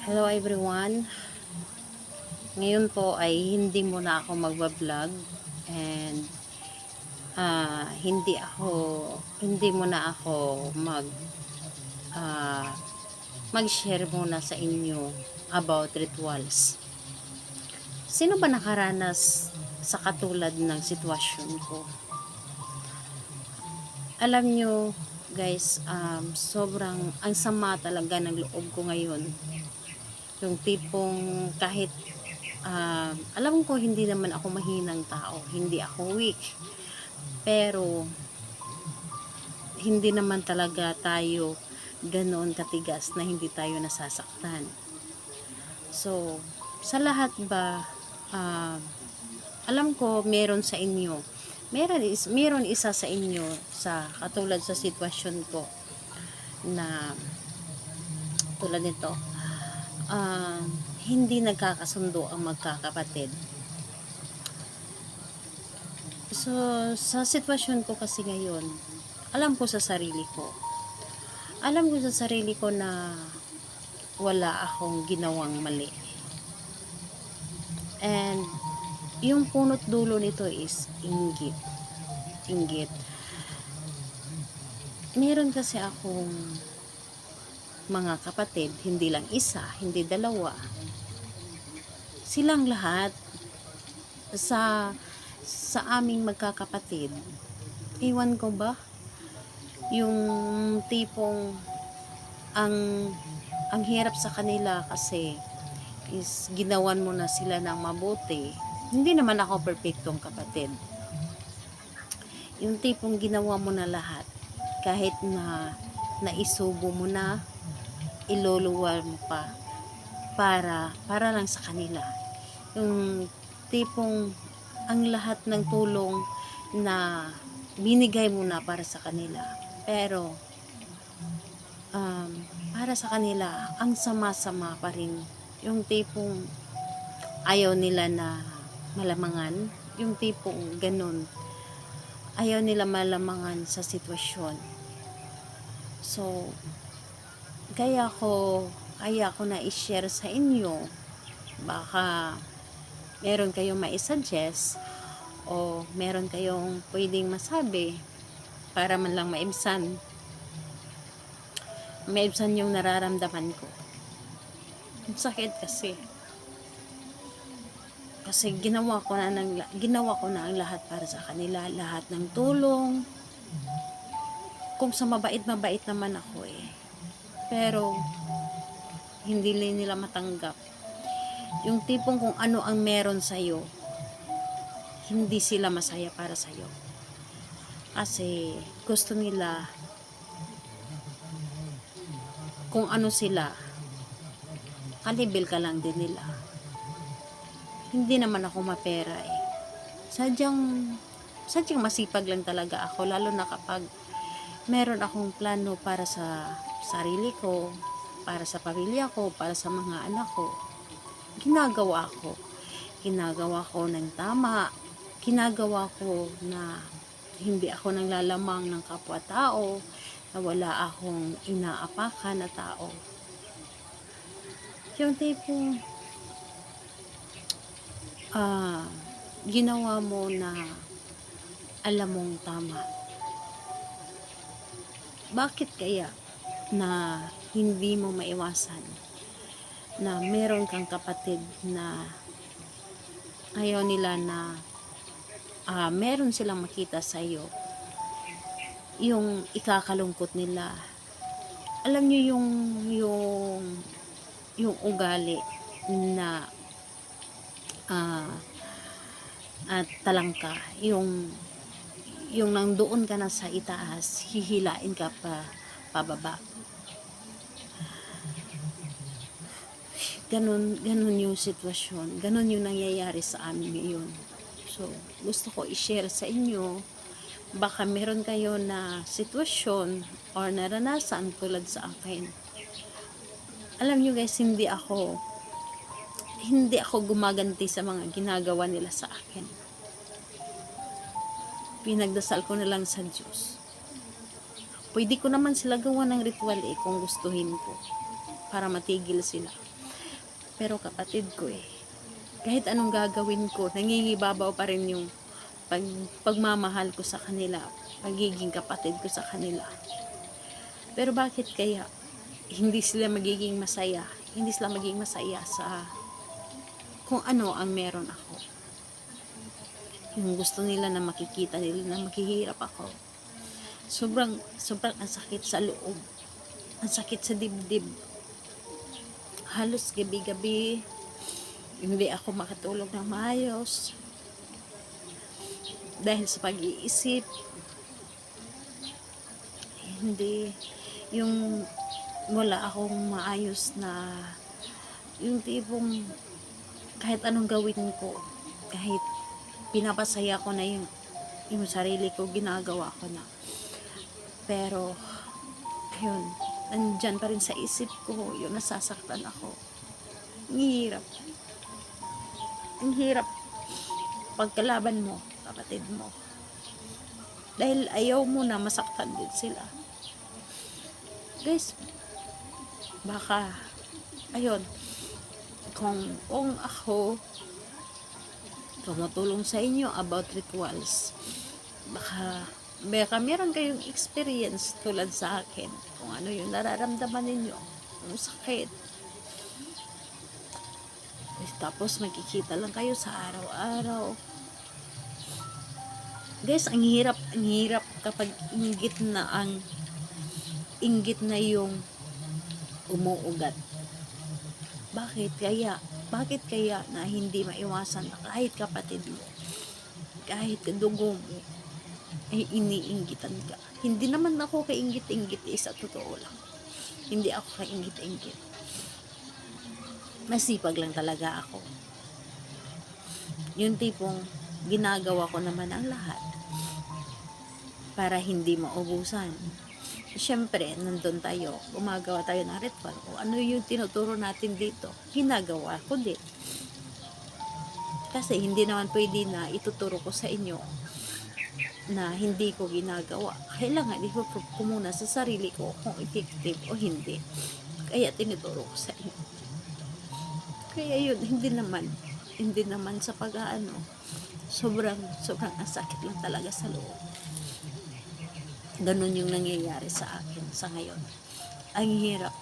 Hello everyone. Ngayon po ay hindi muna ako magba-vlog and hindi muna ako ah, mag-share muna sa inyo about rituals. Sino ba nakaranas sa katulad ng sitwasyon ko? Alam nyo guys, sobrang ang sama talaga ng loob ko ngayon. Yung tipong kahit alam ko hindi naman ako mahinang tao, hindi ako weak, pero hindi naman talaga tayo ganoon katigas na hindi tayo nasasaktan. So, sa lahat ba, uh, alam ko meron sa inyo, meron isa sa inyo sa katulad sa sitwasyon ko na tulad nito, uh, hindi nagkakasundo ang magkakapatid. So, sa sitwasyon ko kasi ngayon, alam ko sa sarili ko. Alam ko sa sarili ko na wala akong ginawang mali. And, yung punot dulo nito is inggit. Inggit. Meron kasi akong mga kapatid, hindi lang isa, hindi dalawa. Silang lahat sa aming magkakapatid. Iwan ko ba? Yung tipong ang hirap sa kanila kasi is ginawan mo na sila ng mabuti. Hindi naman ako perfectong kapatid. Yung tipong ginawa mo na lahat kahit na naisubo mo na, iluluwal mo pa para lang sa kanila. Yung tipong ang lahat ng tulong na binigay mo na para sa kanila, pero para sa kanila ang sama-sama pa rin. Yung tipong ayaw nila na malamangan, yung tipong ganun, ayaw nila malamangan sa sitwasyon. So kaya ko na i-share sa inyo, baka meron kayong mai-suggest o meron kayong pwedeng masabi para man lang maibsan yung nararamdaman ko. Ang sakit kasi ginawa ko na ang lahat para sa kanila, lahat ng tulong. Kung sa mabait naman ako pero hindi nila matanggap. Yung tipong kung ano ang meron sa'yo, hindi sila masaya para sa'yo. Kasi gusto nila kung ano sila, kalibil ka lang din nila. Hindi naman ako mapera Sadyang masipag lang talaga ako, lalo na kapag meron akong plano para sa sarili ko, para sa pamilya ko, para sa mga anak ko. Ginagawa ko ng tama, ginagawa ko na hindi ako nanglalamang ng kapwa-tao, na wala akong inaapakan na tao. Yung tipong ginawa mo na alam mong tama. Bakit kaya na hindi mo maiwasan na meron kang kapatid na ayaw nila na meron silang makita sa iyo, yung ikakalungkot nila? Alam niyo yung ugali na at talangka, yung nandoon ka na sa itaas, hihilain ka pa pababa. Ganun yung sitwasyon, ganun yung nangyayari sa amin ngayon. So, gusto ko i-share sa inyo, baka meron kayo na sitwasyon or naranasan tulad sa akin. Alam nyo guys, hindi ako gumaganti sa mga ginagawa nila sa akin. Pinagdasal ko na lang sa Diyos. Pwede ko naman sila gawa ng ritual kung gustuhin ko, para matigil sila. Pero kapatid ko kahit anong gagawin ko, nangingibabaw pa rin yung pagmamahal ko sa kanila, pagiging kapatid ko sa kanila. Pero bakit kaya hindi sila magiging masaya? Hindi sila magiging masaya sa kung ano ang meron ako. Yung gusto nila na makikita nila na maghihirap ako. Sobrang ang sakit sa loob. Ang sakit sa dibdib. Halos gabi-gabi hindi ako makatulog ng maayos. Dahil sa pag-iisip, hindi yung wala akong maayos na yung tipong kahit anong gawin ko, kahit pinapasaya ko na yung sarili ko, ginagawa ko na. Pero ayun, nandyan pa rin sa isip ko yung nasasaktan ako. Ang hirap pagkalaban mo, kapatid mo, dahil ayaw mo na masaktan din sila. Guys, baka ayun, kung ako tumutulong sa inyo about rituals, baka meron kayong experience tulad sa akin, kung ano yung nararamdaman ninyo, yung sakit. Tapos magkikita lang kayo sa araw-araw. Guys, ang hirap kapag inggit na yung umuugat. Bakit kaya na hindi maiwasan na kahit kapatid mo, kahit dugo mo, ay iniinggitan ka? Hindi naman ako kainggit-inggit, sa totoo lang. Hindi ako kainggit-inggit. Masipag lang talaga ako. Yung tipong ginagawa ko naman ang lahat para hindi maubusan. Siyempre, nandun tayo, gumagawa tayo ng ritual. O ano yung tinuturo natin dito, ginagawa ko din. Kasi hindi naman pwede na ituturo ko sa inyo na hindi ko ginagawa. Kailangan i-prove ko muna sa sarili ko kung effective o hindi. Kaya tinuturo ko sa inyo. Kaya yun, hindi naman sa pag-aano, sobrang ang sakit lang talaga sa loob. Ganun yung nangyayari sa akin sa ngayon. Ang hirap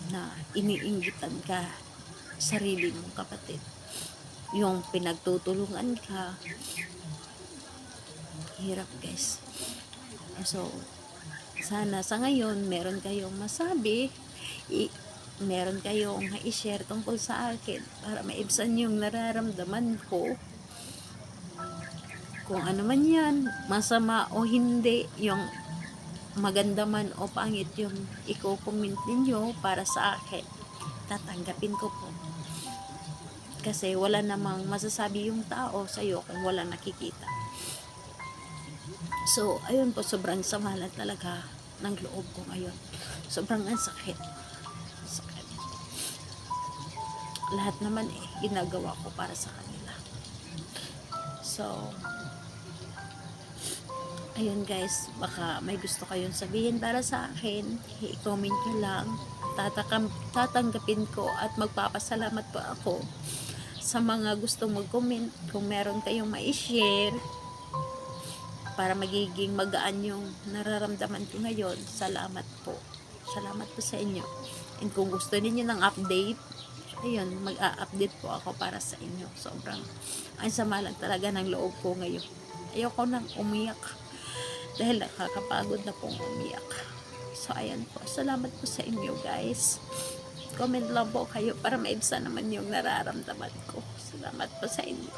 na iniinggitan ka sarili mong kapatid. Yung pinagtutulungan ka, hirap guys. So, sana sa ngayon meron kayong masabi, meron kayong i-share tungkol sa akin para maibsan yung nararamdaman ko. Kung ano man yan, masama o hindi, yung maganda man o pangit yung i-comment ninyo para sa akin, tatanggapin ko po. Kasi wala namang masasabi yung tao sa'yo kung wala nakikita. So, ayun po, sobrang sama lang talaga ng loob ko ngayon. Sobrang ang sakit. Lahat naman ginagawa ko para sa kanila. So, ayun guys, baka may gusto kayong sabihin para sa akin, i-comment nyo lang. Tatanggapin ko at magpapasalamat po ako sa mga gustong mag-comment. Kung meron kayong ma-share para magiging magaan yung nararamdaman ko ngayon, salamat po sa inyo. And kung gusto niyo ng update, ayun, mag-a-update po ako para sa inyo. Sobrang ang sama lang talaga ng loob ko ngayon. Ayoko nang umiyak dahil nakakapagod na pong umiyak. So ayan po, salamat po sa inyo guys. Comment lang po kayo para maibsan naman yung nararamdaman ko. Salamat po sa inyo.